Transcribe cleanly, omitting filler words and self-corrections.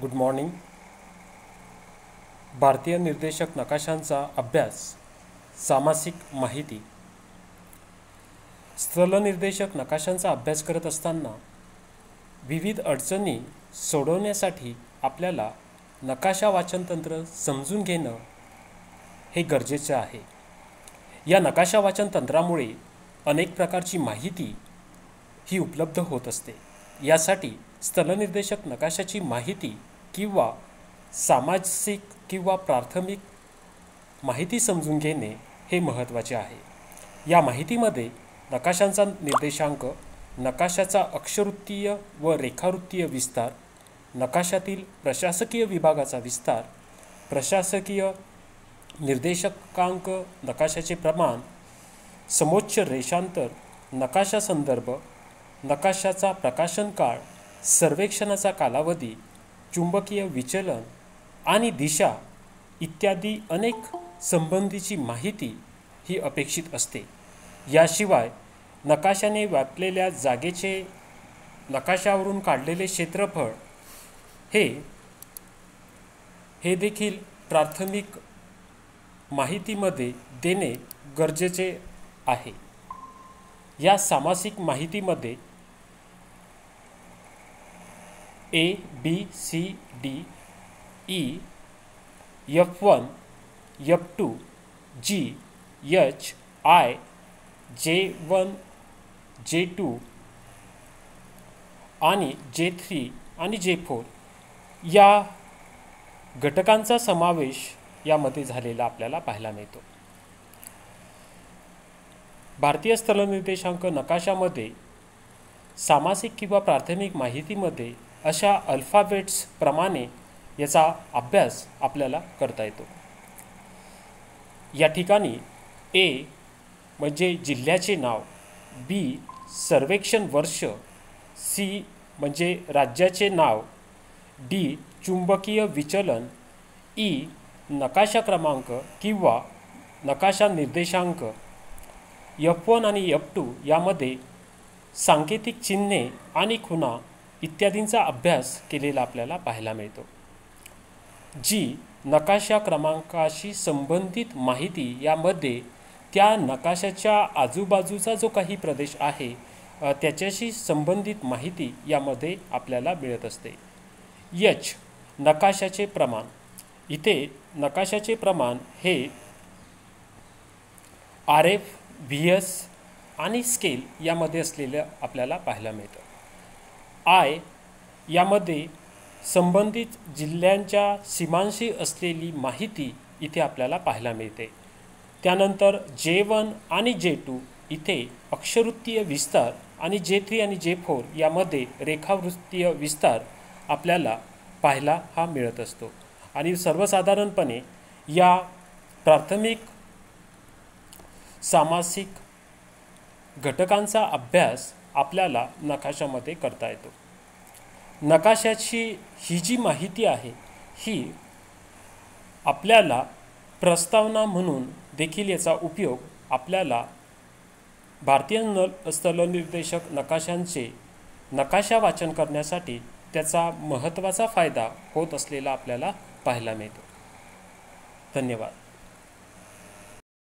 Good morning. भारतीय निर्देशक नकाशांचा अभ्यास, सामासिक माहिती. स्थलनिर्देशक नकाशांचा अभ्यास करत असताना विविध अडचणी सोडवण्यासाठी आपल्याला नकाशा वाचन तंत्र समजून घेणं हे गरजेचं आहे. या नकाशा वाचन तंत्रामुळे अनेक प्रकारची माहिती ही उपलब्ध होत असते. यासाठी स्थलनिर्देशक नकाशाची माहिती किंवा सामासिक किंवा प्राथमिक माहिती समजून घेणे हे महत्त्वाचे आहे. या माहितीमध्ये नकाशांचा निर्देशांक, नकाशाचा अक्षरवृत्तीय व रेखावृत्तीय विस्तार, नकाशातील प्रशासकीय विभागाचा विस्तार, प्रशासकीय निर्देशकांक, नकाशाचे प्रमाण, समोच्च रेषांतर, नकाशा संदर्भ, नकाशाचा प्रकाशन काळ, सर्वेक्षणाचा कालावधी, चुंबकीय विचलन आणि दिशा इत्यादी अनेक संबंधीची माहिती ही अपेक्षित असते. याशिवाय नकाशाने व्यापलेल्या जागेचे नकाशावरून काढलेले क्षेत्रफळ हे देखील प्राथमिक माहितीमध्ये देणे गरजेचे आहे. या सामासिक माहितीमध्ये ABCD E F1 F2 G H I J1 J2 आणि J3 आणि J4 या घटकांचा समावेश यामध्ये झालेला आपल्याला पाहायला मिळतो. भारतीय स्थलनिर्देशांक नकाशामध्ये सामासिक किंवा प्राथमिक माहितीमध्ये अशा अल्फाबेट्स प्रमाणे याचा अभ्यास आपल्याला करता येतो. या ठिकाणी A म्हणजे जिल्ह्याचे नाव, B सर्वेक्षण वर्ष, C म्हणजे राज्याचे नाव, D चुंबकीय विचलन, E नकाशा क्रमांक किंवा नकाशा निर्देशांक, F1 आणि F2 यामध्ये सांकेतिक चिन्हे आणि खुणा इत्यादींचा अभ्यास केलेला आपल्याला पाहायला मिळतो. G नकाशा क्रमांकाशी संबंधित माहिती, यामध्ये त्या नकाशाच्या आजूबाजूचा जो काही प्रदेश आहे त्याच्याशी संबंधित माहिती यामध्ये आपल्याला मिळत असते. H नकाशाचे प्रमाण, इथे नकाशाचे प्रमाण हे RF, VS आणि स्केल यामध्ये असलेलं आपल्याला पाहायला मिळतं. I यामध्ये संबंधित जिल्ह्यांच्या सीमांशी असलेली माहिती इथे आपल्याला पाहायला मिळते. त्यानंतर J1 आणि J2 इथे अक्षरवृत्तीय विस्तार आणि J3 आणि J4 यामध्ये रेखावृत्तीय विस्तार आपल्याला पाहायला हा मिळत असतो. आणि सर्वसाधारणपणे या प्राथमिक सामासिक घटकांचा अभ्यास आपल्याला नकाशामध्ये करता येतो. नकाशाची ही जी माहिती आहे ही आपल्याला प्रस्तावना म्हणून देखील याचा उपयोग आपल्याला भारतीय स्थलनिर्देशक नकाशांचे नकाशा वाचन करण्यासाठी त्याचा महत्त्वाचा फायदा होत असलेला आपल्याला पाहायला मिळतो. धन्यवाद.